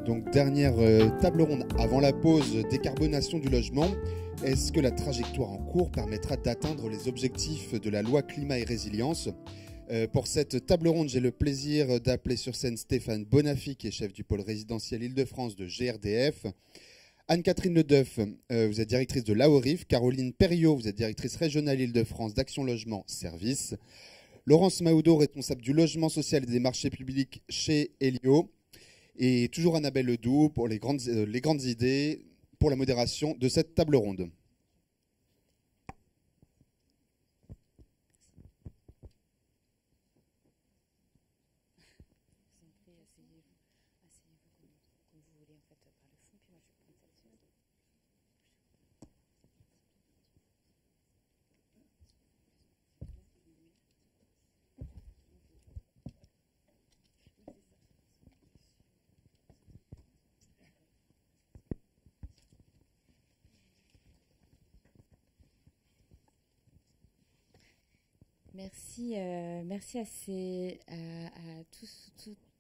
Donc dernière table ronde avant la pause, décarbonation du logement. Est-ce que la trajectoire en cours permettra d'atteindre les objectifs de la loi climat et résilience? Pour cette table ronde, j'ai le plaisir d'appeler sur scène Stéphane Bonafy, qui est chef du pôle résidentiel Île-de-France de GRDF. Anne-Catherine Ledeuf, vous êtes directrice de l'AORIF. Caroline Perriot, vous êtes directrice régionale Île-de-France d'Action Logement Service. Laurence Maoudot, responsable du logement social et des marchés publics chez Elio. Et toujours Annabelle Ledoux pour les grandes idées pour la modération de cette table ronde. Merci, merci à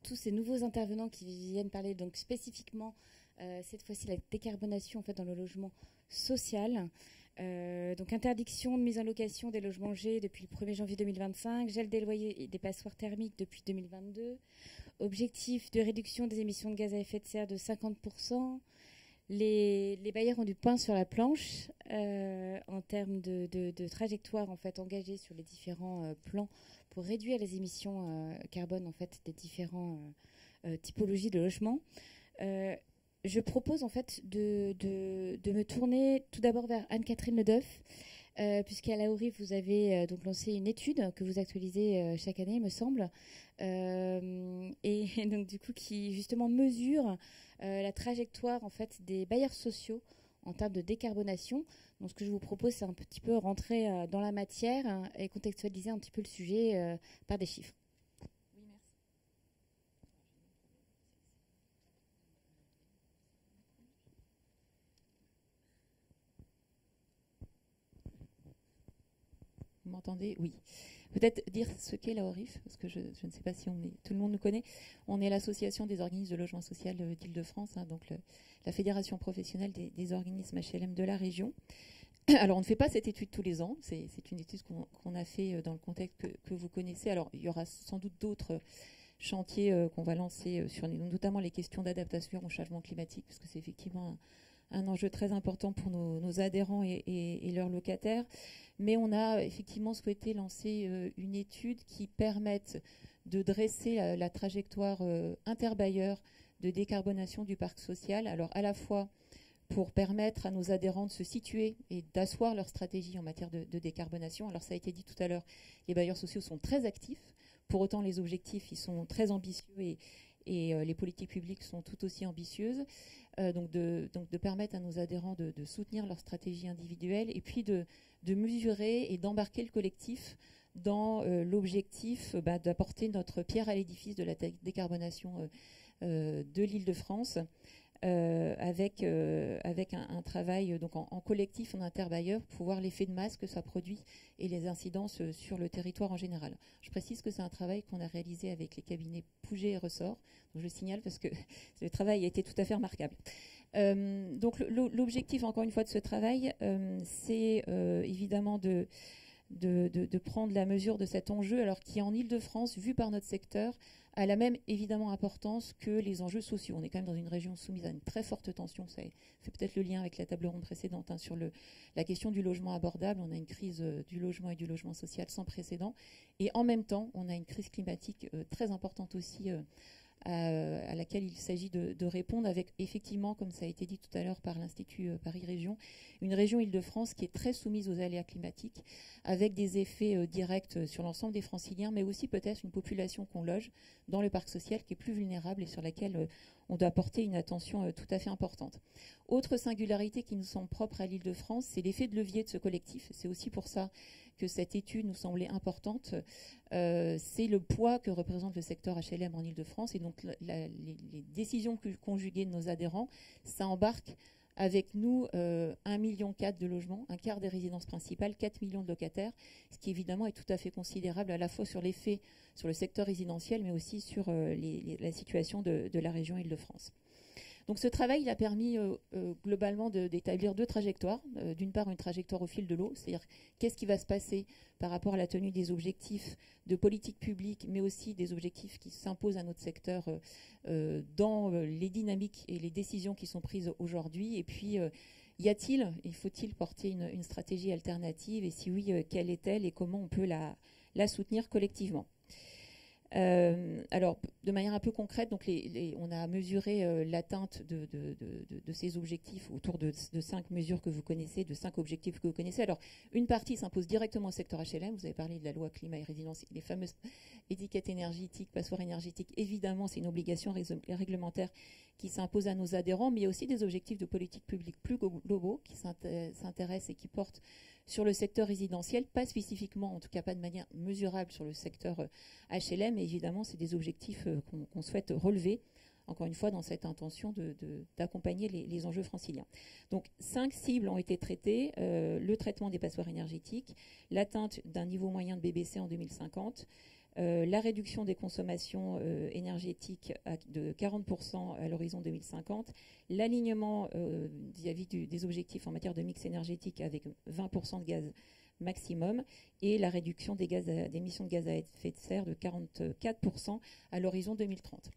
tous ces nouveaux intervenants qui viennent parler donc spécifiquement cette fois-ci la décarbonation en fait dans le logement social. Donc interdiction de mise en location des logements G depuis le 1er janvier 2025, gel des loyers et des passoires thermiques depuis 2022, objectif de réduction des émissions de gaz à effet de serre de 50%. Les bailleurs ont du pain sur la planche en termes de trajectoire en fait engagée sur les différents plans pour réduire les émissions carbone en fait des différents typologies de logements. Je propose en fait de me tourner tout d'abord vers Anne-Catherine Ledeuf, puisqu'à l'AORIF vous avez donc lancé une étude que vous actualisez chaque année, il me semble, et donc du coup qui justement mesure la trajectoire en fait des bailleurs sociaux en termes de décarbonation. Donc ce que je vous propose, c'est un petit peu rentrer dans la matière et contextualiser un petit peu le sujet par des chiffres. Oui, merci. Vous m'entendez? Oui. Peut-être dire ce qu'est l'AORIF, parce que je ne sais pas si tout le monde nous connaît. On est l'association des organismes de logement social d'Île-de-France, donc la fédération professionnelle des organismes HLM de la région. Alors, on ne fait pas cette étude tous les ans. C'est une étude qu'on a fait dans le contexte que vous connaissez. Alors, il y aura sans doute d'autres chantiers qu'on va lancer sur notamment les questions d'adaptation au changement climatique, parce que c'est effectivement un enjeu très important pour nos adhérents et leurs locataires. Mais on a effectivement souhaité lancer une étude qui permette de dresser la trajectoire interbailleur de décarbonation du parc social. Alors à la fois pour permettre à nos adhérents de se situer et d'asseoir leur stratégie en matière de décarbonation. Alors ça a été dit tout à l'heure, les bailleurs sociaux sont très actifs. Pour autant, les objectifs, ils sont très ambitieux et les politiques publiques sont tout aussi ambitieuses. Donc de permettre à nos adhérents de soutenir leur stratégie individuelle et puis de mesurer et d'embarquer le collectif dans l'objectif d'apporter notre pierre à l'édifice de la décarbonation de l'Île-de-France avec un travail donc en collectif, en interbailleur, pour voir l'effet de masse que ça produit et les incidences sur le territoire en général. Je précise que c'est un travail qu'on a réalisé avec les cabinets Pouget et Ressort. Donc je signale parce que le travail a été tout à fait remarquable. Donc l'objectif, encore une fois, de ce travail, c'est évidemment de prendre la mesure de cet enjeu, alors qui en Île-de-France, vu par notre secteur, a la même évidemment importance que les enjeux sociaux. On est quand même dans une région soumise à une très forte tension. Ça fait peut-être le lien avec la table ronde précédente sur la question du logement abordable. On a une crise du logement et du logement social sans précédent. Et en même temps, on a une crise climatique très importante aussi à laquelle il s'agit de répondre avec effectivement, comme ça a été dit tout à l'heure par l'Institut Paris Région, une région Île-de-France qui est très soumise aux aléas climatiques, avec des effets directs sur l'ensemble des franciliens, mais aussi peut-être une population qu'on loge dans le parc social qui est plus vulnérable et sur laquelle on doit apporter une attention tout à fait importante. Autre singularité qui nous semble propre à l'Île-de-France, c'est l'effet de levier de ce collectif. C'est aussi pour ça que cette étude nous semblait importante. C'est le poids que représente le secteur HLM en Île-de-France et donc les décisions conjuguées de nos adhérents, ça embarque avec nous 1,4 million de logements, un quart des résidences principales, 4 millions de locataires, ce qui évidemment est tout à fait considérable à la fois sur l'effet sur le secteur résidentiel, mais aussi sur la situation de la région Île-de-France. Donc ce travail il a permis globalement d'établir deux trajectoires. D'une part, une trajectoire au fil de l'eau, c'est-à-dire qu'est-ce qui va se passer par rapport à la tenue des objectifs de politique publique, mais aussi des objectifs qui s'imposent à notre secteur dans les dynamiques et les décisions qui sont prises aujourd'hui. Et puis, faut-il porter une stratégie alternative? Et si oui, quelle est-elle et comment on peut la soutenir collectivement? Alors, de manière un peu concrète, donc on a mesuré l'atteinte de ces objectifs autour de 5 mesures que vous connaissez, de 5 objectifs que vous connaissez. Alors, une partie s'impose directement au secteur HLM. Vous avez parlé de la loi climat et résilience, les fameuses étiquettes énergétiques, passoires énergétiques. Évidemment, c'est une obligation réglementaire qui s'impose à nos adhérents, mais il y a aussi des objectifs de politique publique plus globaux qui s'intéressent et qui portent sur le secteur résidentiel, pas spécifiquement, en tout cas pas de manière mesurable sur le secteur HLM. Et évidemment, c'est des objectifs qu'on souhaite relever, encore une fois, dans cette intention d'accompagner les enjeux franciliens. Donc, 5 cibles ont été traitées. Le traitement des passoires énergétiques, l'atteinte d'un niveau moyen de BBC en 2050, la réduction des consommations énergétiques de 40% à l'horizon 2050, l'alignement vis-à-vis des objectifs en matière de mix énergétique avec 20% de gaz maximum et la réduction d'émissions de gaz à effet de serre de 44% à l'horizon 2030.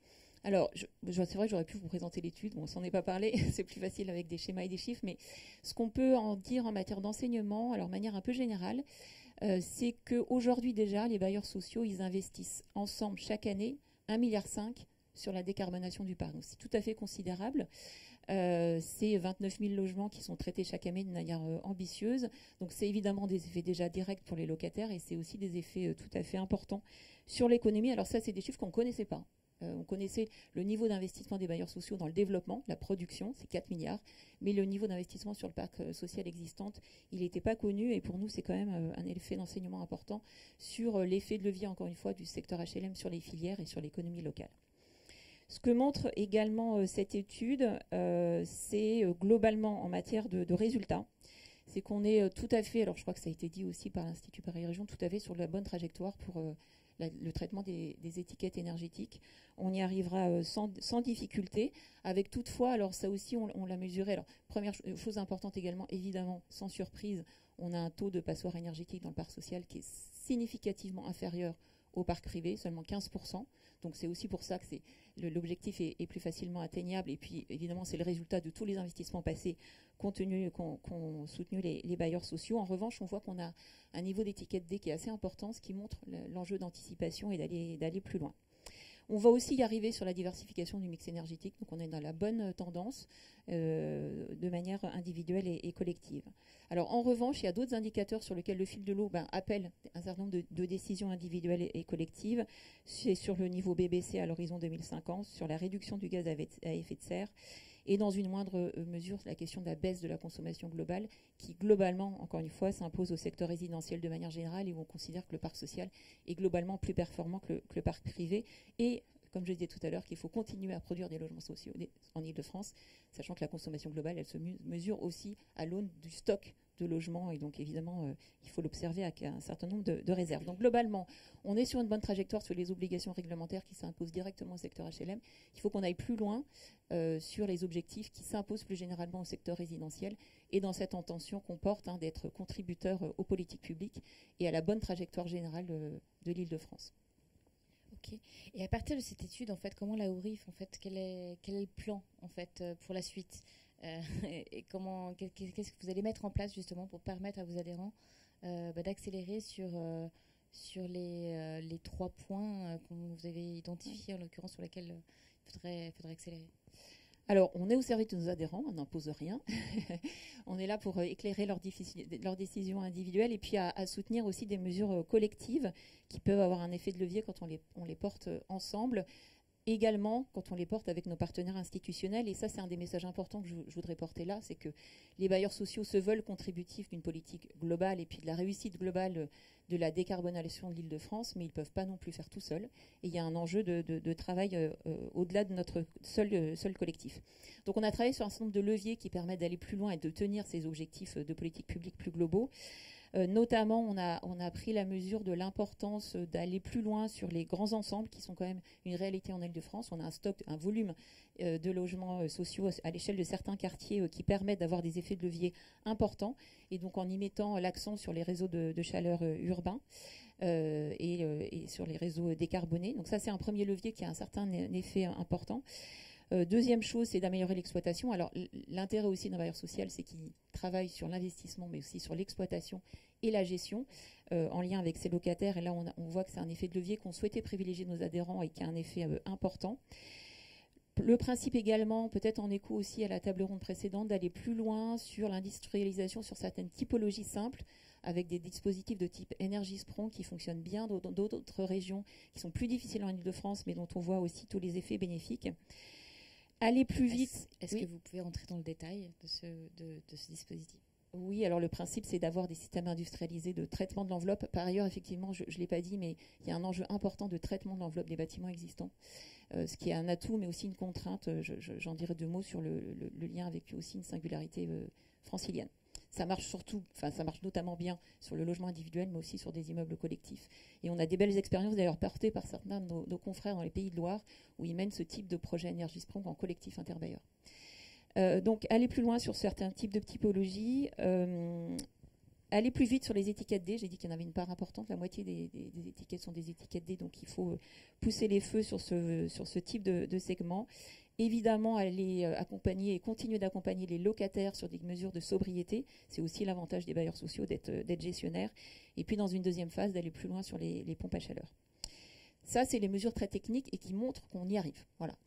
Alors, c'est vrai que j'aurais pu vous présenter l'étude, on s'en est pas parlé, c'est plus facile avec des schémas et des chiffres, mais ce qu'on peut en dire en matière d'enseignement, alors de manière un peu générale, c'est qu'aujourd'hui déjà, les bailleurs sociaux, ils investissent ensemble chaque année 1,5 milliard sur la décarbonation du parc. Donc c'est tout à fait considérable. C'est 29 000 logements qui sont traités chaque année de manière ambitieuse. Donc c'est évidemment des effets déjà directs pour les locataires et c'est aussi des effets tout à fait importants sur l'économie. Alors ça, c'est des chiffres qu'on ne connaissait pas. On connaissait le niveau d'investissement des bailleurs sociaux dans le développement, la production, c'est 4 milliards, mais le niveau d'investissement sur le parc social existant, il n'était pas connu, et pour nous, c'est quand même un effet d'enseignement important sur l'effet de levier, encore une fois, du secteur HLM sur les filières et sur l'économie locale. Ce que montre également cette étude, c'est globalement en matière de résultats, c'est qu'on est tout à fait, alors je crois que ça a été dit aussi par l'Institut Paris-Région, tout à fait sur la bonne trajectoire pour le traitement des étiquettes énergétiques. On y arrivera sans difficulté, avec toutefois, alors ça aussi on l'a mesuré. Alors première chose importante également, évidemment, sans surprise, on a un taux de passoire énergétique dans le parc social qui est significativement inférieur au parc privé, seulement 15%. Donc c'est aussi pour ça que l'objectif est plus facilement atteignable. Et puis évidemment, c'est le résultat de tous les investissements passés qu'ont soutenu les bailleurs sociaux. En revanche, on voit qu'on a un niveau d'étiquette D qui est assez important, ce qui montre l'enjeu d'anticipation et d'aller plus loin. On va aussi y arriver sur la diversification du mix énergétique, donc on est dans la bonne tendance de manière individuelle et collective. Alors en revanche, il y a d'autres indicateurs sur lesquels le fil de l'eau appelle un certain nombre de décisions individuelles et collectives. C'est sur le niveau BBC à l'horizon 2050, sur la réduction du gaz à effet de serre, et dans une moindre mesure, la question de la baisse de la consommation globale, qui globalement, encore une fois, s'impose au secteur résidentiel de manière générale, et où on considère que le parc social est globalement plus performant que le parc privé. Et, comme je disais tout à l'heure, qu'il faut continuer à produire des logements sociaux en Ile-de-France, sachant que la consommation globale, elle se mesure aussi à l'aune du stock de logements, et donc évidemment, il faut l'observer avec un certain nombre de réserves. Donc globalement, on est sur une bonne trajectoire sur les obligations réglementaires qui s'imposent directement au secteur HLM. Il faut qu'on aille plus loin sur les objectifs qui s'imposent plus généralement au secteur résidentiel, et dans cette intention qu'on porte d'être contributeur aux politiques publiques et à la bonne trajectoire générale de l'Île-de-France. Ok. Et à partir de cette étude, en fait, comment la ORIF, en fait, quel est le plan, en fait, pour la suite et qu'est-ce que vous allez mettre en place justement pour permettre à vos adhérents d'accélérer sur les 3 points que vous avez identifiés, en l'occurrence, sur lesquels il faudrait accélérer? Alors, on est au service de nos adhérents, on n'impose rien. On est là pour éclairer leurs décisions individuelles et puis à soutenir aussi des mesures collectives qui peuvent avoir un effet de levier quand on les porte ensemble. Également, quand on les porte avec nos partenaires institutionnels, et ça c'est un des messages importants que je voudrais porter là, c'est que les bailleurs sociaux se veulent contributifs d'une politique globale et puis de la réussite globale de la décarbonation de l'Île-de-France, mais ils ne peuvent pas non plus faire tout seuls. Et il y a un enjeu de travail au-delà de notre seul collectif. Donc on a travaillé sur un certain nombre de leviers qui permettent d'aller plus loin et de tenir ces objectifs de politique publique plus globaux. Notamment, on a pris la mesure de l'importance d'aller plus loin sur les grands ensembles qui sont quand même une réalité en Île-de-France. On a un volume de logements sociaux à l'échelle de certains quartiers qui permettent d'avoir des effets de levier importants. Et donc en y mettant l'accent sur les réseaux de chaleur urbains et sur les réseaux décarbonés. Donc ça, c'est un premier levier qui a un certain effet important. Deuxième chose, c'est d'améliorer l'exploitation. Alors, l'intérêt aussi d'un bailleur social, c'est qu'il travaille sur l'investissement, mais aussi sur l'exploitation et la gestion, en lien avec ses locataires. Et là, on voit que c'est un effet de levier qu'on souhaitait privilégier nos adhérents et qui a un effet important. Le principe également, peut-être en écho aussi à la table ronde précédente, d'aller plus loin sur l'industrialisation, sur certaines typologies simples, avec des dispositifs de type Energiespron qui fonctionnent bien dans d'autres régions qui sont plus difficiles en Île-de-France, mais dont on voit aussi tous les effets bénéfiques. Aller plus vite. Est-ce que vous pouvez rentrer dans le détail de ce dispositif ? Oui, alors le principe, c'est d'avoir des systèmes industrialisés de traitement de l'enveloppe. Par ailleurs, effectivement, je ne l'ai pas dit, mais il y a un enjeu important de traitement de l'enveloppe des bâtiments existants, ce qui est un atout, mais aussi une contrainte. J'en dirai 2 mots sur le lien avec aussi une singularité francilienne. Ça marche ça marche notamment bien sur le logement individuel, mais aussi sur des immeubles collectifs. Et on a des belles expériences d'ailleurs portées par certains de nos confrères dans les Pays de Loire, où ils mènent ce type de projet Energiespron en collectif interbailleur. Donc, aller plus loin sur certains types de typologies, aller plus vite sur les étiquettes D. J'ai dit qu'il y en avait une part importante. La moitié des étiquettes sont des étiquettes D, donc il faut pousser les feux sur ce type de segment. Évidemment, aller accompagner et continuer d'accompagner les locataires sur des mesures de sobriété. C'est aussi l'avantage des bailleurs sociaux d'être gestionnaires. Et puis, dans une deuxième phase, d'aller plus loin sur les pompes à chaleur. Ça, c'est les mesures très techniques et qui montrent qu'on y arrive. Voilà.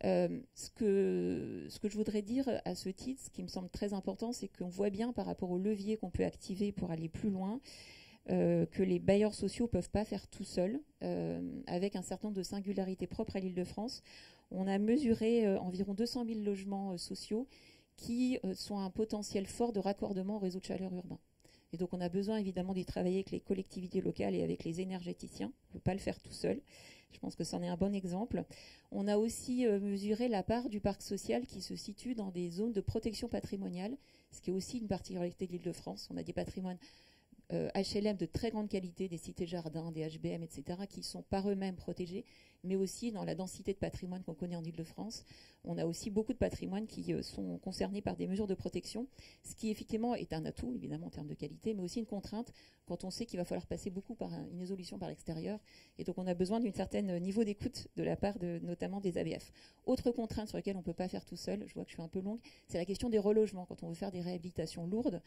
Ce que je voudrais dire à ce titre, ce qui me semble très important, c'est qu'on voit bien par rapport aux leviers qu'on peut activer pour aller plus loin, que les bailleurs sociaux ne peuvent pas faire tout seuls, avec un certain nombre de singularités propres à l'Île-de-France. On a mesuré environ 200 000 logements sociaux qui sont un potentiel fort de raccordement au réseau de chaleur urbain. Et donc, on a besoin évidemment d'y travailler avec les collectivités locales et avec les énergéticiens. On ne peut pas le faire tout seul. Je pense que c'en est un bon exemple. On a aussi mesuré la part du parc social qui se situe dans des zones de protection patrimoniale, ce qui est aussi une particularité de l'Île-de-France. On a des patrimoines HLM de très grande qualité, des cités-jardins, des HBM, etc., qui sont par eux-mêmes protégés, mais aussi dans la densité de patrimoine qu'on connaît en Île-de-France. On a aussi beaucoup de patrimoines qui sont concernés par des mesures de protection, ce qui effectivement est un atout, évidemment, en termes de qualité, mais aussi une contrainte quand on sait qu'il va falloir passer beaucoup par une isolation par l'extérieur. Et donc, on a besoin d'un certain niveau d'écoute de la part notamment des ABF. Autre contrainte sur laquelle on ne peut pas faire tout seul, je vois que je suis un peu longue, c'est la question des relogements. Quand on veut faire des réhabilitations lourdes,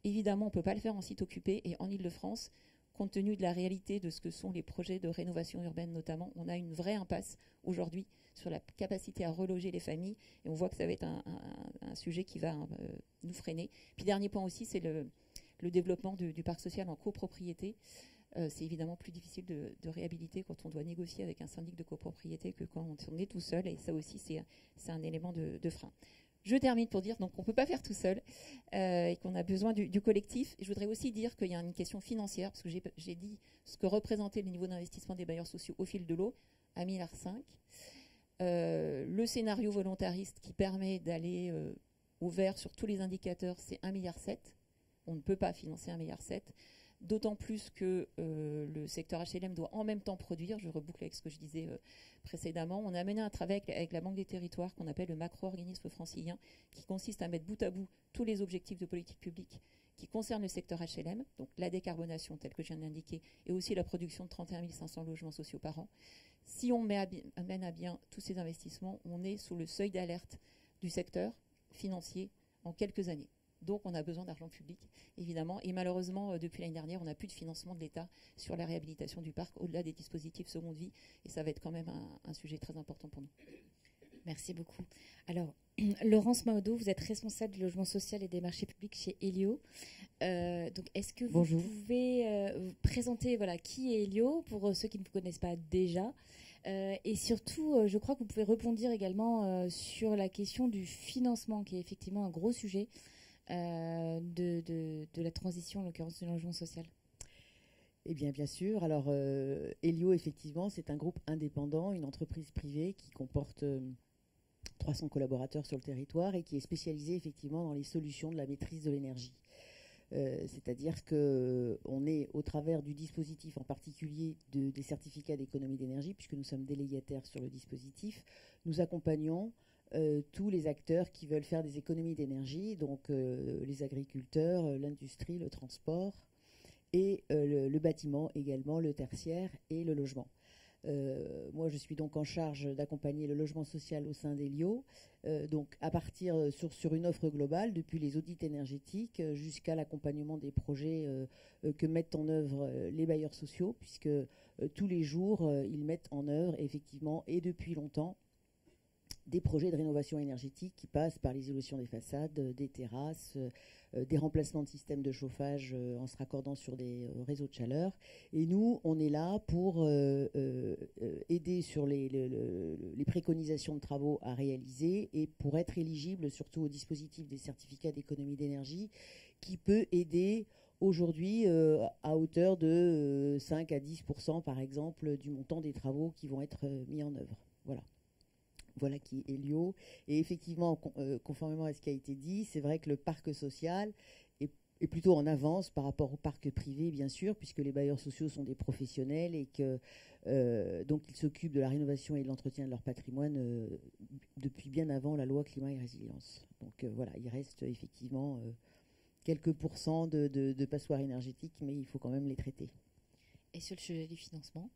évidemment, on ne peut pas le faire en site occupé. Et en Île-de-France, compte tenu de la réalité de ce que sont les projets de rénovation urbaine notamment, on a une vraie impasse aujourd'hui sur la capacité à reloger les familles. Et on voit que ça va être un sujet qui va nous freiner. Puis dernier point aussi, c'est le développement du parc social en copropriété. C'est évidemment plus difficile de réhabiliter quand on doit négocier avec un syndic de copropriété que quand on est tout seul. Et ça aussi, c'est un élément de frein. Je termine pour dire donc qu'on ne peut pas faire tout seul et qu'on a besoin du collectif. Et je voudrais aussi dire qu'il y a une question financière, parce que j'ai dit ce que représentait le niveau d'investissement des bailleurs sociaux au fil de l'eau, à 1,5 milliard. Le scénario volontariste qui permet d'aller au vert sur tous les indicateurs, c'est 1,7 milliard. On ne peut pas financer 1,7 milliard. D'autant plus que le secteur HLM doit en même temps produire. Je reboucle avec ce que je disais précédemment. On a mené un travail avec la Banque des Territoires qu'on appelle le macro-organisme francilien, qui consiste à mettre bout à bout tous les objectifs de politique publique qui concernent le secteur HLM, donc la décarbonation telle que je viens d'indiquer, et aussi la production de 31 500 logements sociaux par an. Si on mène à bien tous ces investissements, on est sous le seuil d'alerte du secteur financier en quelques années. Donc, on a besoin d'argent public, évidemment. Et malheureusement, depuis l'année dernière, on n'a plus de financement de l'État sur la réhabilitation du parc, au-delà des dispositifs seconde vie. Et ça va être quand même un sujet très important pour nous. Merci beaucoup. Alors, Laurence Maodo, vous êtes responsable du logement social et des marchés publics chez Elio. Donc, est-ce que vous pouvez présenter qui est Elio pour ceux qui ne vous connaissent pas déjà et surtout, je crois que vous pouvez rebondir également sur la question du financement, qui est effectivement un gros sujet de la transition, en l'occurrence du logement social. Eh bien sûr. Alors, Elio, effectivement, c'est un groupe indépendant, une entreprise privée qui comporte 300 collaborateurs sur le territoire et qui est spécialisée effectivement dans les solutions de la maîtrise de l'énergie. C'est-à-dire qu'on est au travers du dispositif, en particulier des certificats d'économie d'énergie, puisque nous sommes délégataires sur le dispositif, nous accompagnons tous les acteurs qui veulent faire des économies d'énergie, donc les agriculteurs, l'industrie, le transport, et le bâtiment également, le tertiaire et le logement. Moi, je suis donc en charge d'accompagner le logement social au sein d'Elio, donc à partir sur une offre globale, depuis les audits énergétiques jusqu'à l'accompagnement des projets que mettent en œuvre les bailleurs sociaux, puisque tous les jours, ils mettent en œuvre effectivement et depuis longtemps des projets de rénovation énergétique qui passent par l'isolation des façades, des terrasses, des remplacements de systèmes de chauffage en se raccordant sur des réseaux de chaleur. Et nous, on est là pour aider sur les préconisations de travaux à réaliser et pour être éligible surtout au dispositif des certificats d'économie d'énergie qui peut aider aujourd'hui à hauteur de 5 à 10% par exemple du montant des travaux qui vont être mis en œuvre. Voilà. Voilà qui est Elio. Et effectivement, conformément à ce qui a été dit, c'est vrai que le parc social est plutôt en avance par rapport au parc privé, bien sûr, puisque les bailleurs sociaux sont des professionnels et que donc ils s'occupent de la rénovation et de l'entretien de leur patrimoine depuis bien avant la loi climat et résilience. Donc voilà, il reste effectivement quelques pourcents de passoires énergétiques, mais il faut quand même les traiter. Et sur le sujet du financement ?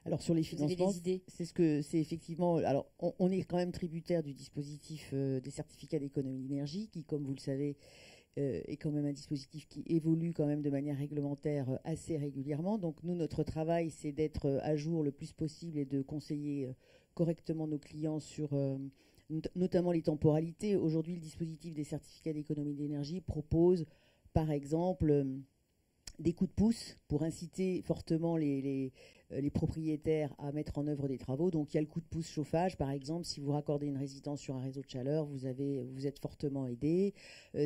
Alors sur les financements, c'est effectivement. Alors on est quand même tributaire du dispositif des certificats d'économie d'énergie, qui, comme vous le savez, est quand même un dispositif qui évolue quand même de manière réglementaire assez régulièrement. Donc nous, notre travail, c'est d'être à jour le plus possible et de conseiller correctement nos clients sur notamment les temporalités. Aujourd'hui, le dispositif des certificats d'économie d'énergie propose, par exemple, des coups de pouce pour inciter fortement les propriétaires à mettre en œuvre des travaux. Donc il y a le coup de pouce chauffage, par exemple. Si vous raccordez une résidence sur un réseau de chaleur, vous êtes fortement aidé.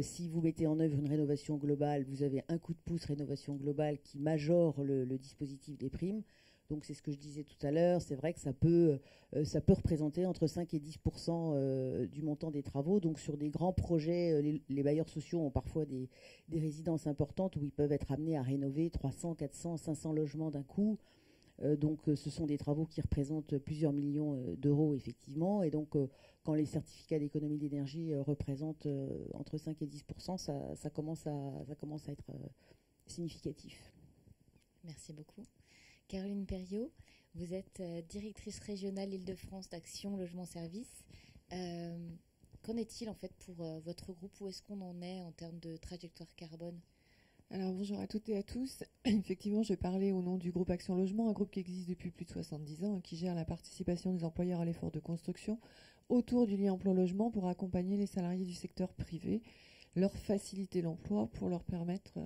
Si vous mettez en œuvre une rénovation globale, vous avez un coup de pouce rénovation globale qui majore le dispositif des primes. Donc c'est ce que je disais tout à l'heure, c'est vrai que ça peut représenter entre 5 et 10% du montant des travaux. Donc sur des grands projets, les bailleurs sociaux ont parfois des résidences importantes où ils peuvent être amenés à rénover 300, 400, 500 logements d'un coup. Donc ce sont des travaux qui représentent plusieurs millions d'euros effectivement. Et donc quand les certificats d'économie d'énergie représentent entre 5 et 10%, ça commence à être significatif. Merci beaucoup. Caroline Perriot, vous êtes directrice régionale Île-de-France d'Action Logement Service. Qu'en est-il en fait pour votre groupe? Où est-ce qu'on en est en termes de trajectoire carbone? Alors bonjour à toutes et à tous. Effectivement, je parlais au nom du groupe Action Logement, un groupe qui existe depuis plus de 70 ans et qui gère la participation des employeurs à l'effort de construction autour du lien emploi-logement pour accompagner les salariés du secteur privé, leur faciliter l'emploi pour leur permettre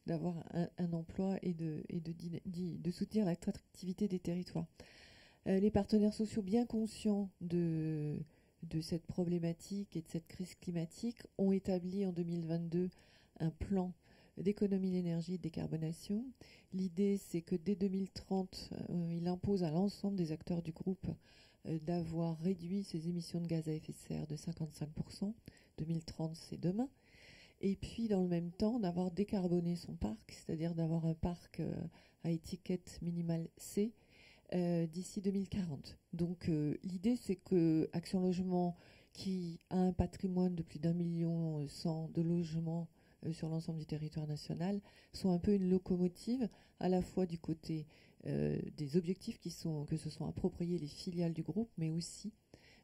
d'avoir un emploi et de soutenir l'attractivité des territoires. Les partenaires sociaux, bien conscients de cette problématique et de cette crise climatique, ont établi en 2022 un plan d'économie d'énergie et de décarbonation. L'idée, c'est que dès 2030, il impose à l'ensemble des acteurs du groupe d'avoir réduit ses émissions de gaz à effet de serre de 55%. 2030, c'est demain. Et puis, dans le même temps, d'avoir décarboné son parc, c'est-à-dire d'avoir un parc à étiquette minimale C d'ici 2040. Donc, l'idée, c'est que Action Logement, qui a un patrimoine de plus d'1,1 million de logements sur l'ensemble du territoire national, soit un peu une locomotive, à la fois du côté des objectifs que se sont appropriés les filiales du groupe, mais aussi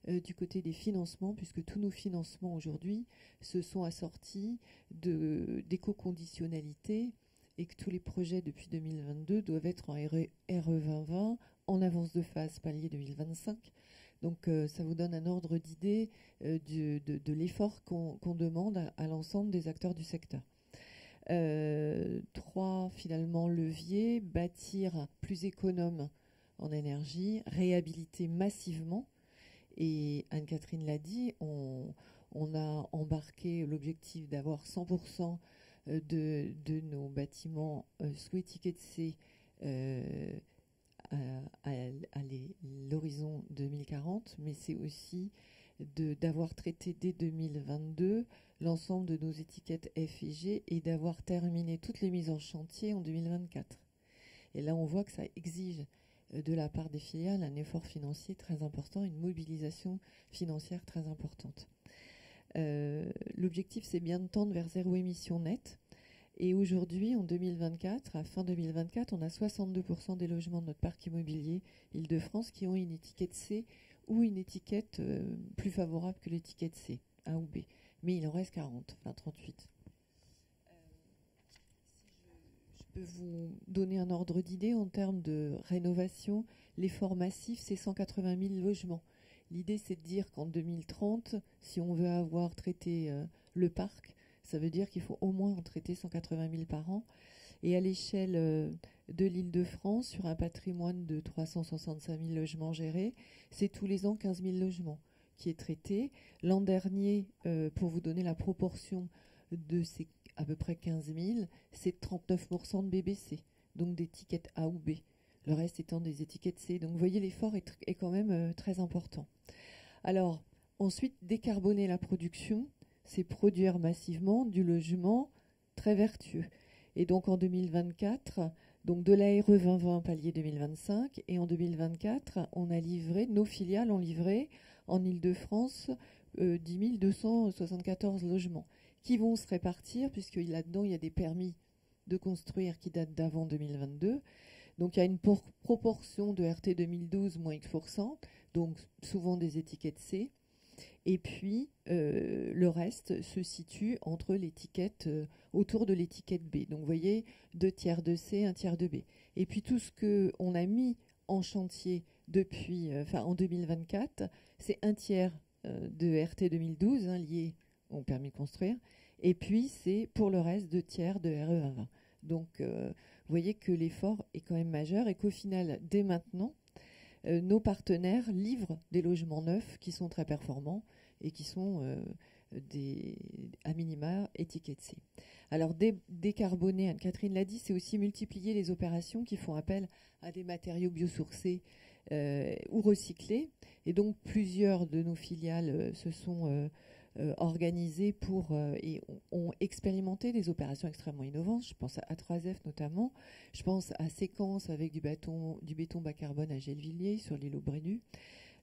du côté des financements, puisque tous nos financements aujourd'hui se sont assortis d'éco-conditionnalités et que tous les projets depuis 2022 doivent être en RE 2020, en avance de phase palier 2025. Donc ça vous donne un ordre d'idée de l'effort qu'on demande à l'ensemble des acteurs du secteur. 3 finalement leviers: bâtir plus économe en énergie, réhabiliter massivement. Et Anne-Catherine l'a dit, on a embarqué l'objectif d'avoir 100% de nos bâtiments sous étiquette C à l'horizon 2040, mais c'est aussi d'avoir traité dès 2022 l'ensemble de nos étiquettes F et G et d'avoir terminé toutes les mises en chantier en 2024. Et là, on voit que ça exige de la part des filiales un effort financier très important, une mobilisation financière très importante. L'objectif, c'est bien de tendre vers zéro émission nette. Et aujourd'hui, en 2024, à fin 2024, on a 62% des logements de notre parc immobilier Île-de-France qui ont une étiquette C ou une étiquette plus favorable que l'étiquette C, A ou B. Mais il en reste 40, enfin 38. Je peux vous donner un ordre d'idée en termes de rénovation. L'effort massif, c'est 180 000 logements. L'idée, c'est de dire qu'en 2030, si on veut avoir traité le parc, ça veut dire qu'il faut au moins en traiter 180 000 par an. Et à l'échelle de l'Île-de-France, sur un patrimoine de 365 000 logements gérés, c'est tous les ans 15 000 logements qui est traité. L'an dernier, pour vous donner la proportion de ces à peu près 15 000, c'est 39% de BBC, donc d'étiquettes A ou B. Le reste étant des étiquettes C. Donc vous voyez, l'effort est quand même très important. Alors, ensuite, décarboner la production, c'est produire massivement du logement très vertueux. Et donc en 2024, donc de l'ARE 2020 palier 2025, et en 2024, on a livré, nos filiales ont livré en Île-de-France 10 274 logements qui vont se répartir, puisque là-dedans, il y a des permis de construire qui datent d'avant 2022. Donc il y a une proportion de RT 2012 moins X%, donc souvent des étiquettes C. Et puis le reste se situe entre l'étiquette, autour de l'étiquette B. Donc vous voyez, 2 tiers de C, 1 tiers de B. Et puis tout ce qu'on a mis en chantier depuis, en 2024, c'est 1 tiers de RT 2012 lié au permis de construire. Et puis c'est pour le reste 2 tiers de RE 2020. Donc vous voyez que l'effort est quand même majeur et qu'au final, dès maintenant, nos partenaires livrent des logements neufs qui sont très performants et qui sont à minima étiquettes C. Alors décarboner, Anne-Catherine l'a dit, c'est aussi multiplier les opérations qui font appel à des matériaux biosourcés ou recyclés. Et donc plusieurs de nos filiales se sont organisées et ont expérimenté des opérations extrêmement innovantes. Je pense à A3F notamment. Je pense à Séquence avec du béton bas carbone à Gelvilliers sur l'île aux Brénus.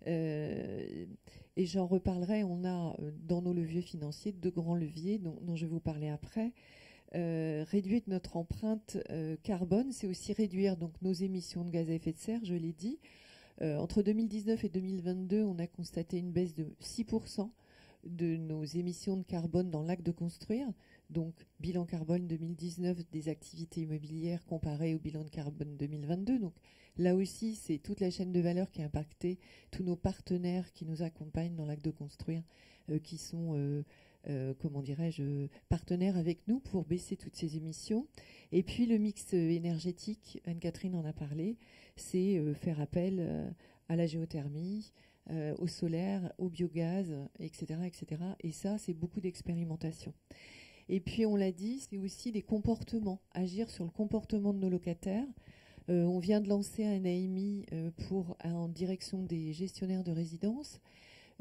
Et j'en reparlerai. On a dans nos leviers financiers 2 grands leviers dont je vais vous parler après. Réduire notre empreinte carbone, c'est aussi réduire donc nos émissions de gaz à effet de serre, je l'ai dit. Entre 2019 et 2022, on a constaté une baisse de 6% de nos émissions de carbone dans l'acte de construire. Donc, bilan carbone 2019 des activités immobilières comparé au bilan de carbone 2022. Donc, là aussi, c'est toute la chaîne de valeur qui a impacté tous nos partenaires qui nous accompagnent dans l'acte de construire, qui sont, partenaires avec nous pour baisser toutes ces émissions. Et puis, le mix énergétique, Anne-Catherine en a parlé, c'est faire appel à la géothermie, au solaire, au biogaz, etc., etc. Et ça, c'est beaucoup d'expérimentation. Et puis, on l'a dit, c'est aussi des comportements, agir sur le comportement de nos locataires. On vient de lancer un AMI en direction des gestionnaires de résidence.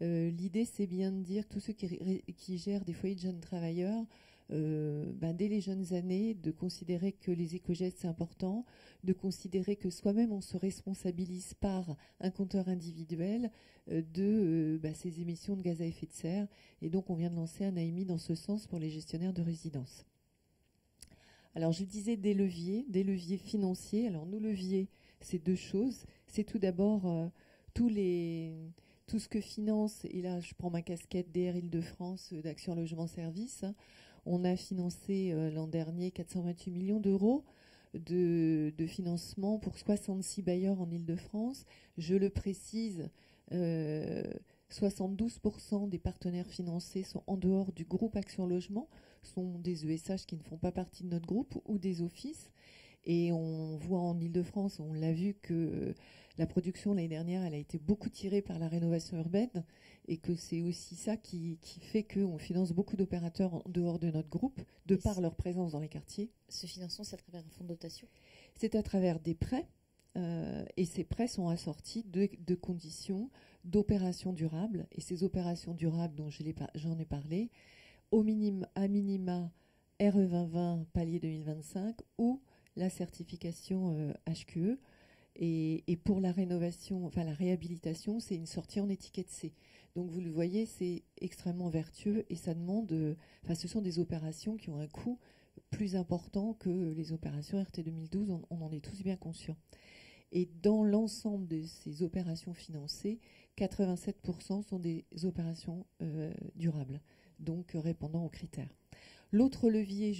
L'idée, c'est bien de dire tous ceux qui gèrent des foyers de jeunes travailleurs, dès les jeunes années, de considérer que les éco-gestes, c'est important, de considérer que soi-même, on se responsabilise par un compteur individuel de ces émissions de gaz à effet de serre. Et donc, on vient de lancer un AMI dans ce sens pour les gestionnaires de résidence. Alors, je disais des leviers financiers. Alors, nos leviers, c'est 2 choses. C'est tout d'abord tout ce que finance, et là, je prends ma casquette DR Île-de-France d'Action Logement Service. On a financé l'an dernier 428 millions d'euros de financement pour 66 bailleurs en Île-de-France. Je le précise, 72% des partenaires financés sont en dehors du groupe Action Logement, sont des ESH qui ne font pas partie de notre groupe ou des offices. Et on voit en Île-de-France, on l'a vu que la production l'année dernière, elle a été beaucoup tirée par la rénovation urbaine et que c'est aussi ça qui fait qu'on finance beaucoup d'opérateurs en dehors de notre groupe, par leur présence dans les quartiers. Ce financement, c'est à travers un fonds de dotation ? C'est à travers des prêts et ces prêts sont assortis de conditions d'opérations durables. Et ces opérations durables dont j'en ai parlé, à minima RE 2020 palier 2025 ou la certification HQE. Et pour la rénovation, enfin la réhabilitation, c'est une sortie en étiquette C. Donc vous le voyez, c'est extrêmement vertueux et ça demande, ce sont des opérations qui ont un coût plus important que les opérations RT 2012, on en est tous bien conscients. Et dans l'ensemble de ces opérations financées, 87% sont des opérations durables, donc répondant aux critères. L'autre levier,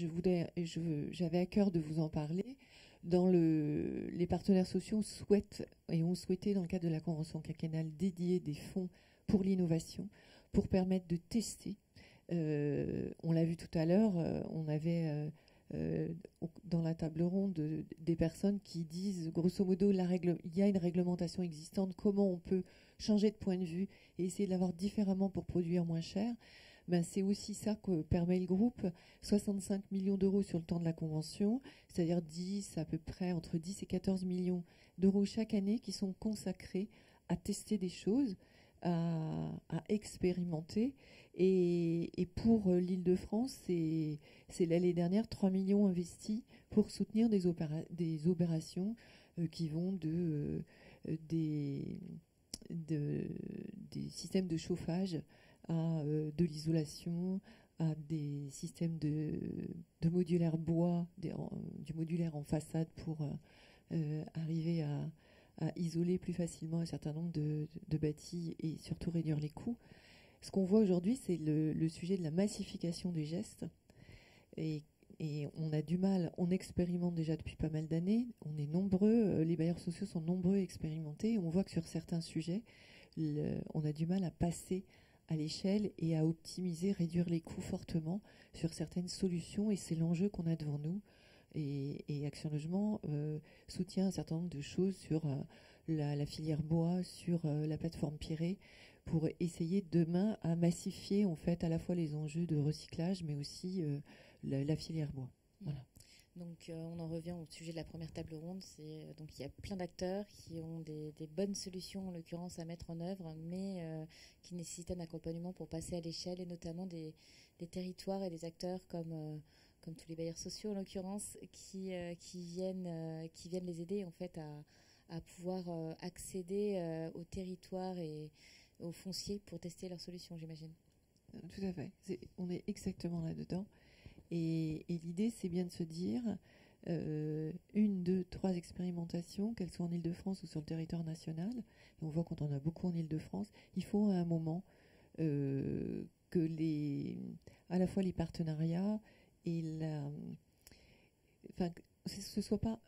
j'avais à cœur de vous en parler, les partenaires sociaux souhaitent et ont souhaité, dans le cadre de la convention quinquennale, dédier des fonds pour l'innovation, pour permettre de tester. On l'a vu tout à l'heure, on avait dans la table ronde des personnes qui disent, grosso modo, il y a une réglementation existante, comment on peut changer de point de vue et essayer de l'avoir différemment pour produire moins cher. C'est aussi ça que permet le groupe, 65 millions d'euros sur le temps de la convention, c'est-à-dire à peu près entre 10 et 14 millions d'euros chaque année qui sont consacrés à tester des choses, à expérimenter. Et pour l'Île-de-France, c'est l'année dernière 3 millions investis pour soutenir des opérations qui vont des systèmes de chauffage à de l'isolation, à des systèmes de modulaire bois, du modulaire en façade pour arriver à isoler plus facilement un certain nombre de bâtis et surtout réduire les coûts. Ce qu'on voit aujourd'hui, c'est le sujet de la massification des gestes. Et on a du mal, on expérimente déjà depuis pas mal d'années, on est nombreux, les bailleurs sociaux sont nombreux à expérimenter, et on voit que sur certains sujets, on a du mal à passer à l'échelle et à optimiser, réduire les coûts fortement sur certaines solutions, et c'est l'enjeu qu'on a devant nous. Et Action Logement soutient un certain nombre de choses sur la filière bois, sur la plateforme Pirée, pour essayer demain à massifier en fait à la fois les enjeux de recyclage, mais aussi la filière bois. Voilà. Donc on en revient au sujet de la première table ronde. Donc il y a plein d'acteurs qui ont des bonnes solutions en l'occurrence à mettre en œuvre, mais qui nécessitent un accompagnement pour passer à l'échelle, et notamment des territoires et des acteurs comme tous les bailleurs sociaux en l'occurrence, qui viennent les aider en fait à pouvoir accéder au territoire et au foncier pour tester leurs solutions, j'imagine. Tout à fait. On est exactement là-dedans. Et l'idée, c'est bien de se dire 1, 2, 3 expérimentations, qu'elles soient en Île-de-France ou sur le territoire national. Et on voit qu'on en a beaucoup en Île-de-France. Il faut à un moment que à la fois les partenariats et ce ne soit pas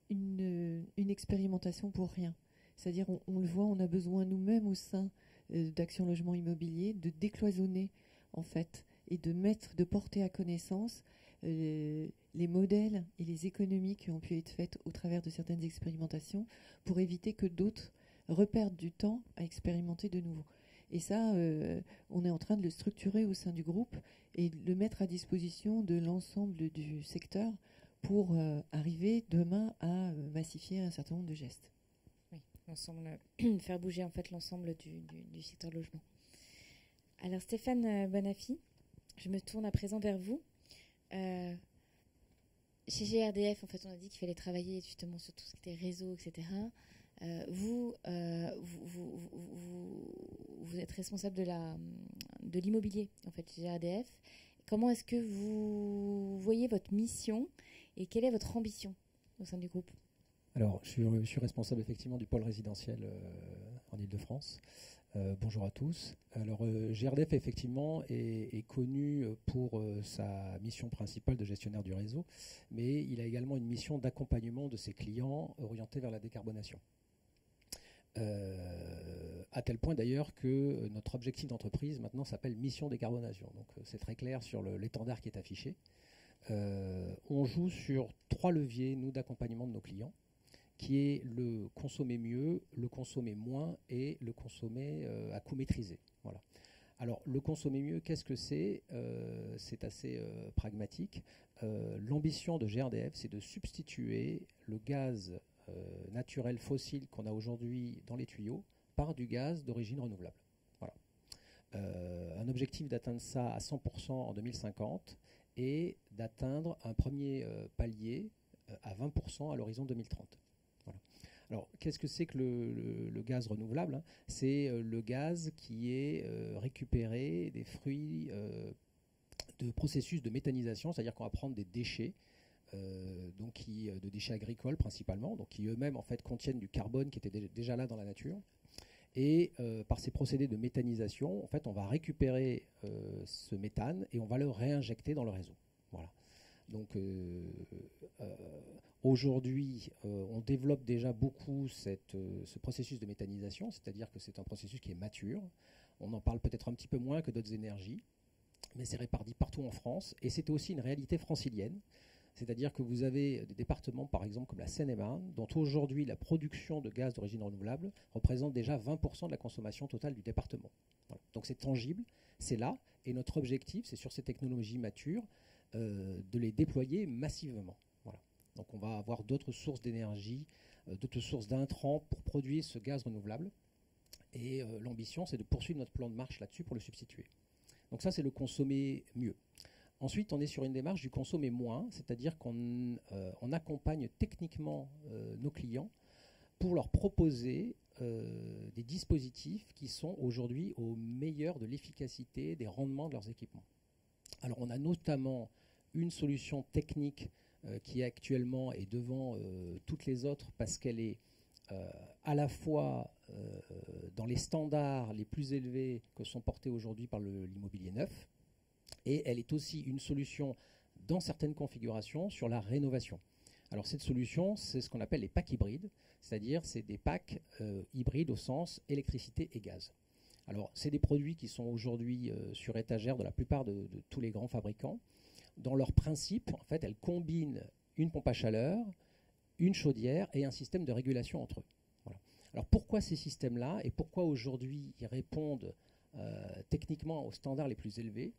une expérimentation pour rien. C'est-à-dire, on le voit, on a besoin nous-mêmes au sein d'Action Logement Immobilier de décloisonner en fait et de porter à connaissance les modèles et les économies qui ont pu être faites au travers de certaines expérimentations pour éviter que d'autres reperdent du temps à expérimenter de nouveau. Et ça, on est en train de le structurer au sein du groupe et de le mettre à disposition de l'ensemble du secteur pour arriver demain à massifier un certain nombre de gestes. Oui, faire bouger en fait l'ensemble du secteur logement. Alors Stéphane Bonaffi, je me tourne à présent vers vous. Chez GRDF, en fait, on a dit qu'il fallait travailler justement sur tout ce qui était réseau, etc. Vous êtes responsable de l'immobilier, en fait, chez GRDF. Comment est-ce que vous voyez votre mission et quelle est votre ambition au sein du groupe ? Alors, je suis responsable effectivement du pôle résidentiel en Île-de-France. Bonjour à tous. Alors, GRDF effectivement est connu pour sa mission principale de gestionnaire du réseau, mais il a également une mission d'accompagnement de ses clients orientée vers la décarbonation. À tel point d'ailleurs que notre objectif d'entreprise maintenant s'appelle mission décarbonation. Donc c'est très clair sur l'étendard qui est affiché. On joue sur 3 leviers, nous, d'accompagnement de nos clients, qui est le consommer mieux, le consommer moins et le consommer à coût maîtrisé. Voilà. Alors, le consommer mieux, qu'est-ce que c'est ? C'est assez pragmatique. L'ambition de GRDF, c'est de substituer le gaz naturel fossile qu'on a aujourd'hui dans les tuyaux par du gaz d'origine renouvelable. Voilà. un objectif d'atteindre ça à 100% en 2050 et d'atteindre un premier palier à 20% à l'horizon 2030. Voilà. Alors, qu'est-ce que c'est que le gaz renouvelable, hein? C'est le gaz qui est récupéré des fruits de processus de méthanisation, c'est-à-dire qu'on va prendre des déchets, de déchets agricoles principalement, donc qui eux-mêmes en fait contiennent du carbone qui était déjà là dans la nature. Et par ces procédés de méthanisation, en fait, on va récupérer ce méthane et on va le réinjecter dans le réseau. Voilà. Donc aujourd'hui, on développe déjà beaucoup ce processus de méthanisation, c'est-à-dire que c'est un processus qui est mature. On en parle peut-être un petit peu moins que d'autres énergies, mais c'est réparti partout en France. Et c'est aussi une réalité francilienne. C'est-à-dire que vous avez des départements, par exemple, comme la Seine-et-Marne, dont aujourd'hui la production de gaz d'origine renouvelable représente déjà 20% de la consommation totale du département. Voilà. Donc c'est tangible, c'est là, et notre objectif, c'est sur ces technologies matures, de les déployer massivement. Voilà. Donc on va avoir d'autres sources d'énergie, d'autres sources d'intrants pour produire ce gaz renouvelable. Et l'ambition, c'est de poursuivre notre plan de marche là-dessus pour le substituer. Donc ça, c'est le consommer mieux. Ensuite, on est sur une démarche du consommer moins, c'est-à-dire qu'on accompagne techniquement nos clients pour leur proposer des dispositifs qui sont aujourd'hui au meilleur de l'efficacité, des rendements de leurs équipements. Alors, on a notamment une solution technique qui actuellement est devant toutes les autres parce qu'elle est à la fois dans les standards les plus élevés que sont portés aujourd'hui par l'immobilier neuf, et elle est aussi une solution dans certaines configurations sur la rénovation. Alors cette solution, c'est ce qu'on appelle les packs hybrides, c'est-à-dire c'est des packs hybrides au sens électricité et gaz. Alors c'est des produits qui sont aujourd'hui sur étagère de la plupart de tous les grands fabricants. Dans leur principe, en fait, elles combinent une pompe à chaleur, une chaudière et un système de régulation entre eux. Voilà. Alors pourquoi ces systèmes-là et pourquoi aujourd'hui ils répondent techniquement aux standards les plus élevés?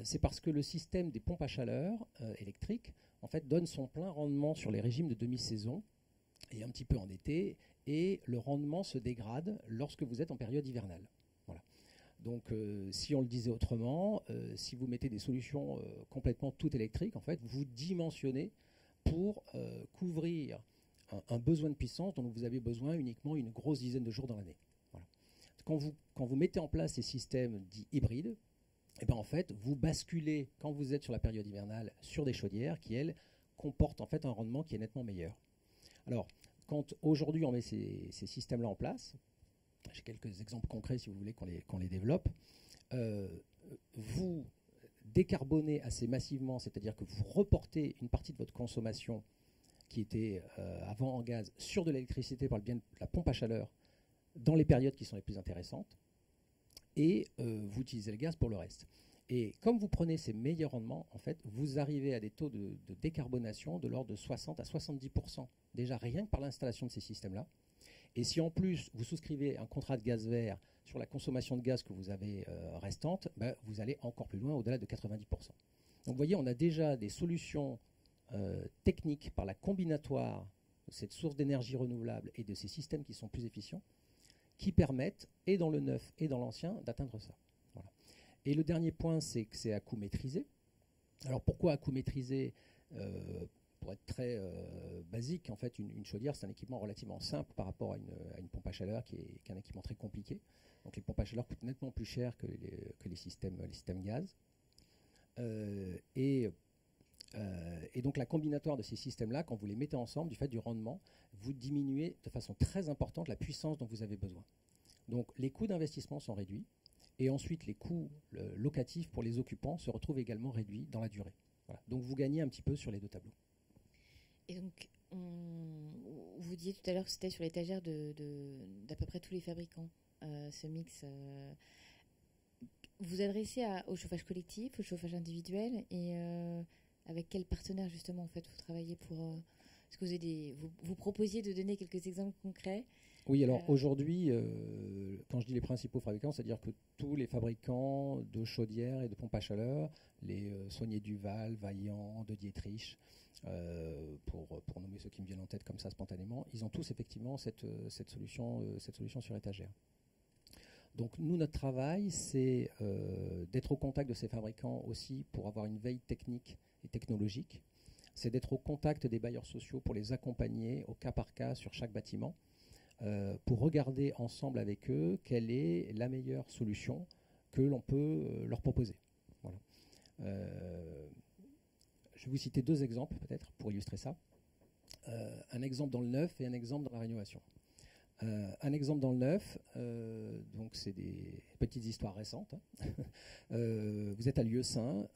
C'est parce que le système des pompes à chaleur électriques en fait, donne son plein rendement sur les régimes de demi-saison et un petit peu en été, et le rendement se dégrade lorsque vous êtes en période hivernale. Voilà. Donc si on le disait autrement, si vous mettez des solutions complètement toutes électriques, en fait, vous dimensionnez pour couvrir un besoin de puissance dont vous avez besoin uniquement une grosse dizaine de jours dans l'année. Voilà. Quand vous mettez en place ces systèmes dits hybrides, et ben en fait, vous basculez, quand vous êtes sur la période hivernale, sur des chaudières qui, elles, comportent en fait un rendement qui est nettement meilleur. Alors, quand aujourd'hui on met ces systèmes-là en place, j'ai quelques exemples concrets si vous voulez qu'on les développe, vous décarbonez assez massivement, c'est-à-dire que vous reportez une partie de votre consommation qui était avant en gaz sur de l'électricité par le biais de la pompe à chaleur dans les périodes qui sont les plus intéressantes, et vous utilisez le gaz pour le reste. Et comme vous prenez ces meilleurs rendements, en fait, vous arrivez à des taux de décarbonation de l'ordre de 60 à 70%, déjà rien que par l'installation de ces systèmes-là. Et si en plus vous souscrivez un contrat de gaz vert sur la consommation de gaz que vous avez restante, ben, vous allez encore plus loin, au-delà de 90%. Donc vous voyez, on a déjà des solutions techniques par la combinatoire de cette source d'énergie renouvelable et de ces systèmes qui sont plus efficients, qui permettent, et dans le neuf et dans l'ancien, d'atteindre ça. Voilà. Et le dernier point, c'est que c'est à coût maîtrisé. Alors pourquoi à coût maîtrisé? Pour être très basique, en fait, une chaudière, c'est un équipement relativement simple par rapport à une pompe à chaleur qui est un équipement très compliqué. Donc les pompes à chaleur coûtent nettement plus cher que les systèmes gaz. Et donc la combinatoire de ces systèmes-là, quand vous les mettez ensemble, du fait du rendement, vous diminuez de façon très importante la puissance dont vous avez besoin. Donc les coûts d'investissement sont réduits, et ensuite les coûts locatifs pour les occupants se retrouvent également réduits dans la durée. Voilà. Donc vous gagnez un petit peu sur les deux tableaux. Et donc, vous disiez tout à l'heure que c'était sur l'étagère d'à peu près tous les fabricants, ce mix. Vous adressez au chauffage collectif, au chauffage individuel, et avec quels partenaires justement en fait vous travaillez pour est-ce que vous proposiez de donner quelques exemples concrets? Oui, alors aujourd'hui, quand je dis les principaux fabricants, c'est-à-dire que tous les fabricants de chaudières et de pompes à chaleur, les Saunier Duval, Vaillant, de Dietrich, pour nommer ceux qui me viennent en tête comme ça spontanément, ils ont tous effectivement cette solution sur étagère. Donc nous, notre travail, c'est d'être au contact de ces fabricants aussi pour avoir une veille technique et technologique. C'est d'être au contact des bailleurs sociaux pour les accompagner au cas par cas sur chaque bâtiment, pour regarder ensemble avec eux quelle est la meilleure solution que l'on peut leur proposer. Voilà. Je vais vous citer 2 exemples peut-être pour illustrer ça. Un exemple dans le neuf et un exemple dans la rénovation. Un exemple dans le neuf, donc c'est des petites histoires récentes. Vous êtes à Lieu-Saint,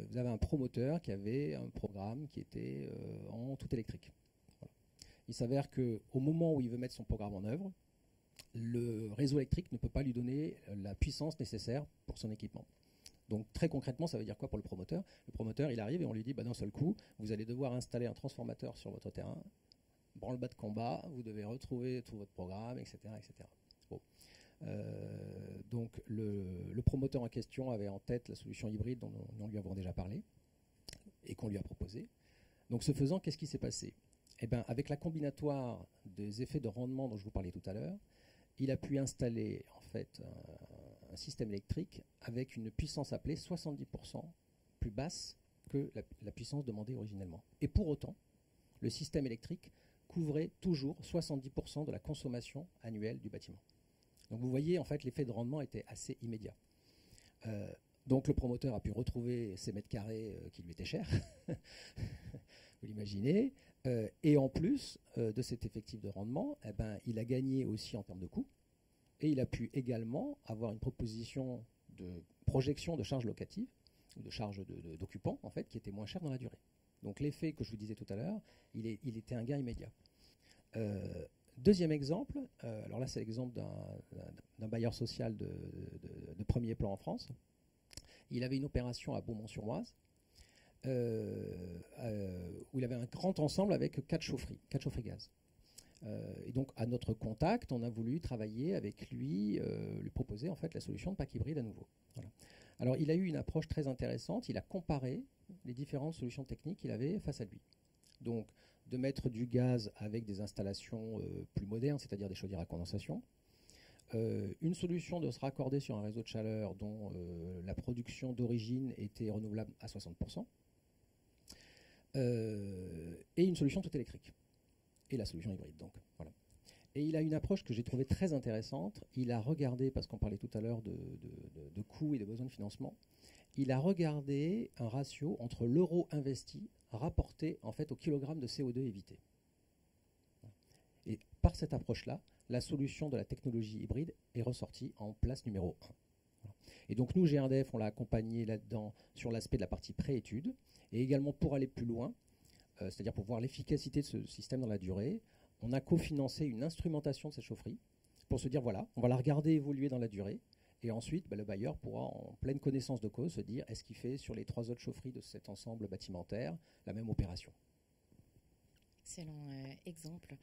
vous avez un promoteur qui avait un programme qui était en tout électrique. Voilà. Il s'avère qu'au moment où il veut mettre son programme en œuvre, le réseau électrique ne peut pas lui donner la puissance nécessaire pour son équipement. Donc très concrètement, ça veut dire quoi pour le promoteur? Le promoteur, il arrive et on lui dit, d'un seul coup, vous allez devoir installer un transformateur sur votre terrain, branle-bas de combat, vous devez retrouver tout votre programme, etc. etc. Bon. Donc le promoteur en question avait en tête la solution hybride dont nous lui avons déjà parlé et qu'on lui a proposé. Donc ce faisant, qu'est-ce qui s'est passé? Eh bien, avec la combinatoire des effets de rendement dont je vous parlais tout à l'heure, il a pu installer en fait un système électrique avec une puissance appelée 70% plus basse que la puissance demandée originellement. Et pour autant, le système électrique couvrait toujours 70% de la consommation annuelle du bâtiment. Donc vous voyez, en fait, l'effet de rendement était assez immédiat. Donc le promoteur a pu retrouver ses mètres carrés qui lui étaient chers, vous l'imaginez, et en plus de cet effectif de rendement, eh ben, il a gagné aussi en termes de coûts, et il a pu également avoir une proposition de projection de charges locatives, ou de charges d'occupants, en fait, qui était moins chère dans la durée. Donc l'effet que je vous disais tout à l'heure, il était un gain immédiat. Deuxième exemple, alors là c'est l'exemple d'un bailleur social de premier plan en France. Il avait une opération à Beaumont-sur-Oise, où il avait un grand ensemble avec 4 chaufferies gaz. Et donc à notre contact, on a voulu travailler avec lui, lui proposer en fait la solution de pack hybride à nouveau. Voilà. Alors il a eu une approche très intéressante, il a comparé les différentes solutions techniques qu'il avait face à lui. Donc de mettre du gaz avec des installations plus modernes, c'est-à-dire des chaudières à condensation, une solution de se raccorder sur un réseau de chaleur dont la production d'origine était renouvelable à 60%, et une solution tout électrique, et la solution hybride. Donc, voilà. Et il a une approche que j'ai trouvée très intéressante. Il a regardé, parce qu'on parlait tout à l'heure de coûts et de besoins de financement, il a regardé un ratio entre l'euro investi rapporté en fait au kilogramme de CO2 évité. Et par cette approche-là, la solution de la technologie hybride est ressortie en place numéro 1. Voilà. Et donc nous, GRDF, on l'a accompagné là-dedans sur l'aspect de la partie pré-étude, et également pour aller plus loin, c'est-à-dire pour voir l'efficacité de ce système dans la durée, on a cofinancé une instrumentation de cette chaufferie pour se dire, voilà, on va la regarder évoluer dans la durée, et ensuite, le bailleur pourra, en pleine connaissance de cause, se dire, est-ce qu'il fait sur les 3 autres chaufferies de cet ensemble bâtimentaire la même opération? Excellent exemple.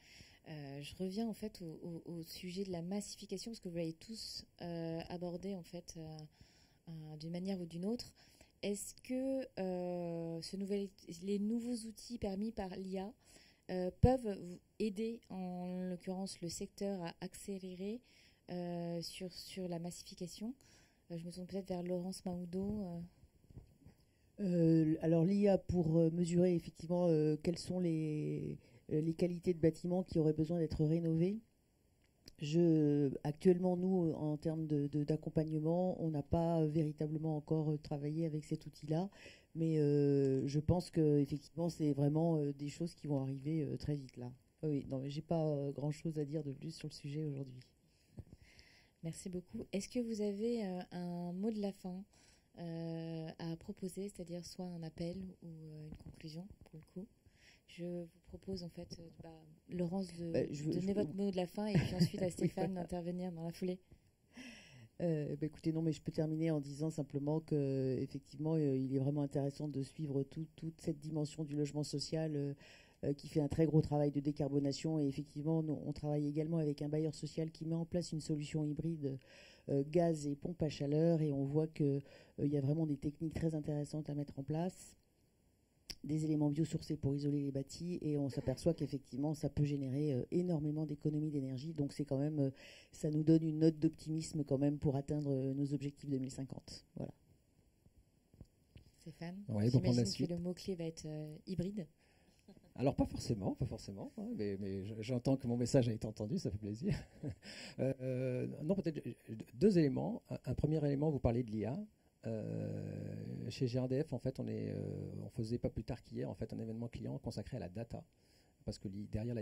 Je reviens en fait au sujet de la massification, parce que vous l'avez tous abordé en fait d'une manière ou d'une autre. Est-ce que les nouveaux outils permis par l'IA peuvent aider, en l'occurrence, le secteur à accélérer sur la massification? Je me tourne peut-être vers Laurence Mahoudeau. Alors l'IA pour mesurer effectivement quelles sont les qualités de bâtiments qui auraient besoin d'être rénovés. Actuellement, nous, en termes d'accompagnement, on n'a pas véritablement encore travaillé avec cet outil-là, mais je pense que effectivement, c'est vraiment des choses qui vont arriver très vite là. Oui, non, mais j'ai pas grand-chose à dire de plus sur le sujet aujourd'hui. Merci beaucoup. Est-ce que vous avez un mot de la fin à proposer, c'est-à-dire soit un appel ou une conclusion pour le coup? Je vous propose en fait, Laurence, de donner votre mot de la fin et puis ensuite à Stéphane d'intervenir dans la foulée. Écoutez, non, mais je peux terminer en disant simplement que effectivement, il est vraiment intéressant de suivre toute cette dimension du logement social qui fait un très gros travail de décarbonation. Et effectivement, on travaille également avec un bailleur social qui met en place une solution hybride gaz et pompe à chaleur, et on voit qu'il y a vraiment des techniques très intéressantes à mettre en place. des éléments biosourcés pour isoler les bâtis, et on s'aperçoit qu'effectivement ça peut générer énormément d'économies d'énergie. Donc c'est quand même, ça nous donne une note d'optimisme quand même pour atteindre nos objectifs 2050. Voilà. Stéphane, Ouais, j'imagine que le mot-clé va être hybride. Alors pas forcément, hein, mais j'entends que mon message a été entendu, ça fait plaisir. Non, peut-être deux éléments. Un premier élément, vous parlez de l'IA. Chez GRDF, en fait, on faisait pas plus tard qu'hier, en fait, un événement client consacré à la data, parce que derrière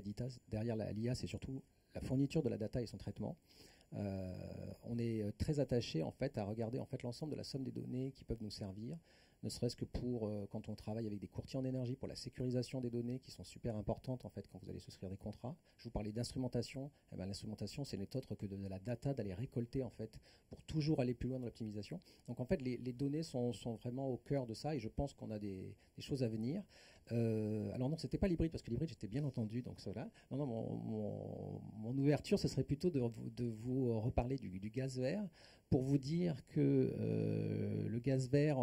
l'IA, c'est surtout la fourniture de la data et son traitement. On est très attaché en fait à regarder en fait l'ensemble de la somme des données qui peuvent nous servir, ne serait-ce que pour quand on travaille avec des courtiers en énergie pour la sécurisation des données qui sont super importantes en fait quand vous allez souscrire des contrats. Je vous parlais d'instrumentation. Eh ben, l'instrumentation, c'est n'est autre que de la data, d'aller récolter en fait pour toujours aller plus loin dans l'optimisation. Donc en fait, les données sont vraiment au cœur de ça, et je pense qu'on a des choses à venir. Alors non, c'était pas l'hybride, parce que l'hybride, j'étais bien entendu, donc ça là. Non, mon ouverture, ce serait plutôt de vous reparler du gaz vert, pour vous dire que le gaz vert,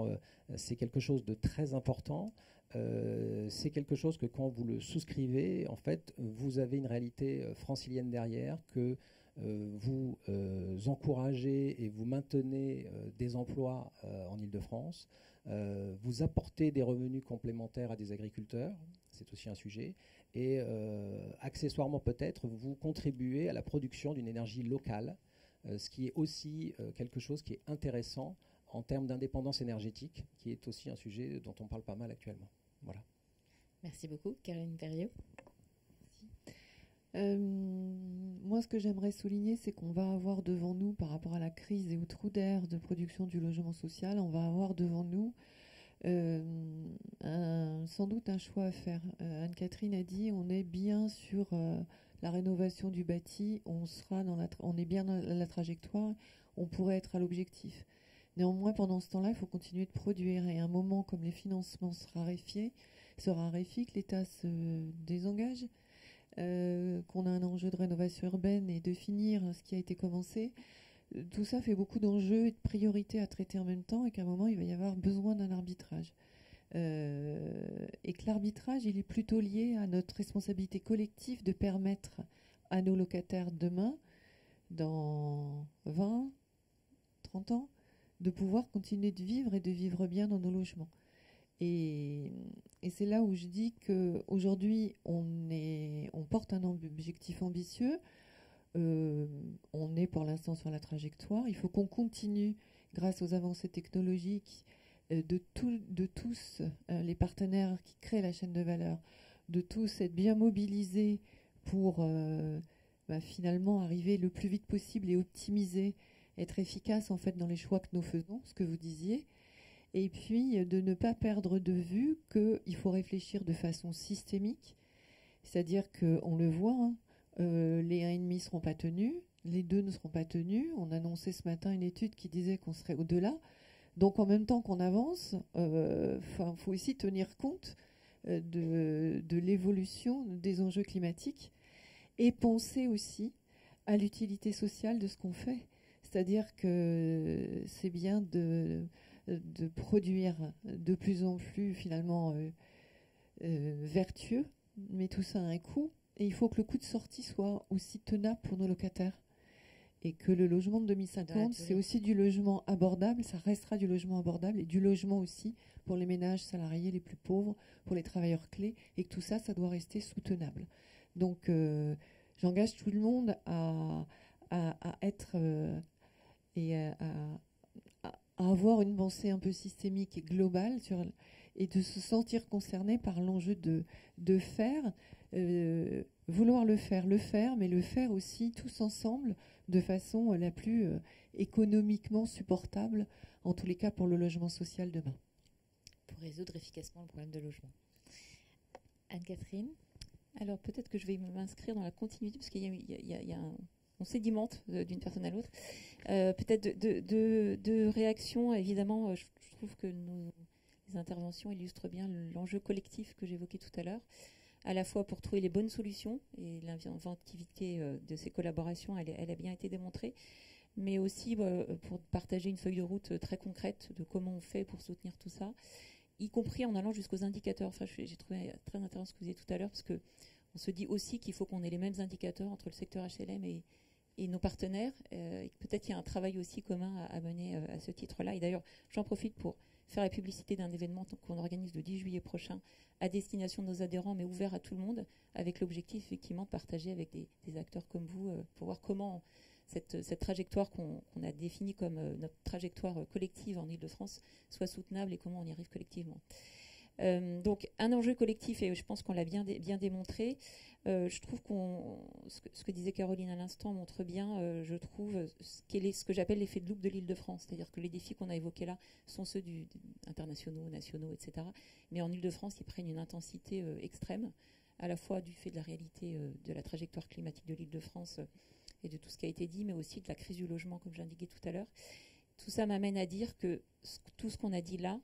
c'est quelque chose de très important. C'est quelque chose que quand vous le souscrivez, en fait, vous avez une réalité francilienne derrière, que vous encouragez et vous maintenez des emplois en Île-de-France. Vous apportez des revenus complémentaires à des agriculteurs, c'est aussi un sujet, et accessoirement peut-être vous contribuez à la production d'une énergie locale, ce qui est aussi quelque chose qui est intéressant en termes d'indépendance énergétique, qui est aussi un sujet dont on parle pas mal actuellement. Voilà. Merci beaucoup. Caroline Perriot. Moi, ce que j'aimerais souligner, c'est qu'on va avoir devant nous, par rapport à la crise et au trou d'air de production du logement social, on va avoir devant nous sans doute un choix à faire. Anne-Catherine a dit, on est bien sur la rénovation du bâti, on est bien dans la trajectoire, on pourrait être à l'objectif. Néanmoins, pendant ce temps-là, il faut continuer de produire, et à un moment, comme les financements se raréfient, que l'État se désengage, qu'on a un enjeu de rénovation urbaine et de finir ce qui a été commencé. Tout ça fait beaucoup d'enjeux et de priorités à traiter en même temps, et qu'à un moment, il va y avoir besoin d'un arbitrage. Et que l'arbitrage, il est plutôt lié à notre responsabilité collective de permettre à nos locataires demain, dans 20, 30 ans, de pouvoir continuer de vivre et de vivre bien dans nos logements. Et c'est là où je dis qu'aujourd'hui, on porte un objectif ambitieux. On est pour l'instant sur la trajectoire. Il faut qu'on continue, grâce aux avancées technologiques, de tous les partenaires qui créent la chaîne de valeur, de tous être bien mobilisés pour finalement arriver le plus vite possible et optimiser, être efficace en fait dans les choix que nous faisons, ce que vous disiez. Et puis, de ne pas perdre de vue qu'il faut réfléchir de façon systémique. C'est-à-dire qu'on le voit, hein, les 1,5 ne seront pas tenus, les 2 ne seront pas tenus. On annonçait ce matin une étude qui disait qu'on serait au-delà. Donc, en même temps qu'on avance, faut aussi tenir compte de l'évolution des enjeux climatiques, et penser aussi à l'utilité sociale de ce qu'on fait. C'est-à-dire que c'est bien de produire de plus en plus finalement vertueux, mais tout ça a un coût, et il faut que le coût de sortie soit aussi tenable pour nos locataires, et que le logement de 2050, c'est aussi du logement abordable, ça restera du logement abordable, et du logement aussi pour les ménages salariés les plus pauvres, pour les travailleurs clés, et que tout ça, ça doit rester soutenable. Donc j'engage tout le monde à être et à avoir une pensée un peu systémique et globale et de se sentir concerné par l'enjeu de faire, vouloir le faire, mais le faire aussi tous ensemble de façon la plus économiquement supportable, en tous les cas pour le logement social demain. Pour résoudre efficacement le problème de logement. Anne-Catherine. Alors peut-être que je vais m'inscrire dans la continuité, parce qu'il y a on sédimente d'une personne à l'autre. Peut-être de réaction, évidemment, je trouve que les interventions illustrent bien l'enjeu collectif que j'évoquais tout à l'heure, à la fois pour trouver les bonnes solutions, et l'inventivité de ces collaborations, elle a bien été démontrée, mais aussi pour partager une feuille de route très concrète de comment on fait pour soutenir tout ça. y compris en allant jusqu'aux indicateurs. Enfin, j'ai trouvé très intéressant ce que vous disiez tout à l'heure, parce qu'on se dit aussi qu'il faut qu'on ait les mêmes indicateurs entre le secteur HLM et nos partenaires. Peut-être qu'il y a un travail aussi commun à mener à ce titre-là. Et d'ailleurs, j'en profite pour faire la publicité d'un événement qu'on organise le 10 juillet prochain à destination de nos adhérents, mais ouvert à tout le monde, avec l'objectif effectivement de partager avec des acteurs comme vous pour voir comment cette trajectoire qu'on a définie comme notre trajectoire collective en Ile-de-France soit soutenable et comment on y arrive collectivement. Donc un enjeu collectif, et je pense qu'on l'a bien démontré. Je trouve ce que disait Caroline à l'instant montre bien, je trouve, ce que j'appelle l'effet de loupe de l'Île-de-France. C'est-à-dire que les défis qu'on a évoqués là sont ceux internationaux, nationaux, etc. Mais en Île-de-France, ils prennent une intensité extrême, à la fois du fait de la réalité de la trajectoire climatique de l'Île-de-France et de tout ce qui a été dit, mais aussi de la crise du logement, comme j'indiquais tout à l'heure. Tout ça m'amène à dire que tout ce qu'on a dit là,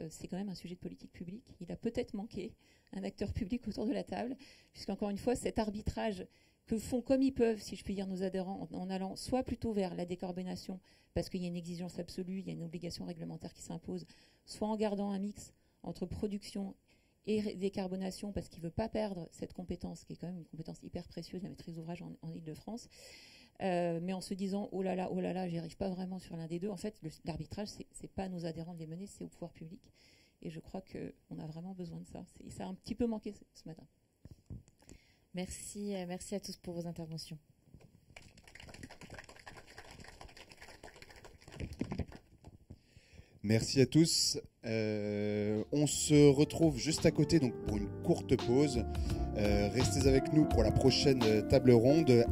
c'est quand même un sujet de politique publique. Il a peut-être manqué un acteur public autour de la table, puisqu'encore une fois, cet arbitrage que font comme ils peuvent, si je puis dire, nos adhérents, en allant soit plutôt vers la décarbonation, parce qu'il y a une exigence absolue, il y a une obligation réglementaire qui s'impose, soit en gardant un mix entre production et décarbonation, parce qu'il ne veut pas perdre cette compétence, qui est quand même une compétence hyper précieuse, la maîtrise d'ouvrage en Ile-de-France, mais en se disant oh là là, j'y arrive pas vraiment sur l'un des deux. En fait, l'arbitrage, c'est pas à nos adhérents de les mener, c'est au pouvoir public. Et je crois qu'on a vraiment besoin de ça. Ça a un petit peu manqué ce matin. Merci à tous pour vos interventions. Merci à tous. On se retrouve juste à côté donc pour une courte pause. Restez avec nous pour la prochaine table ronde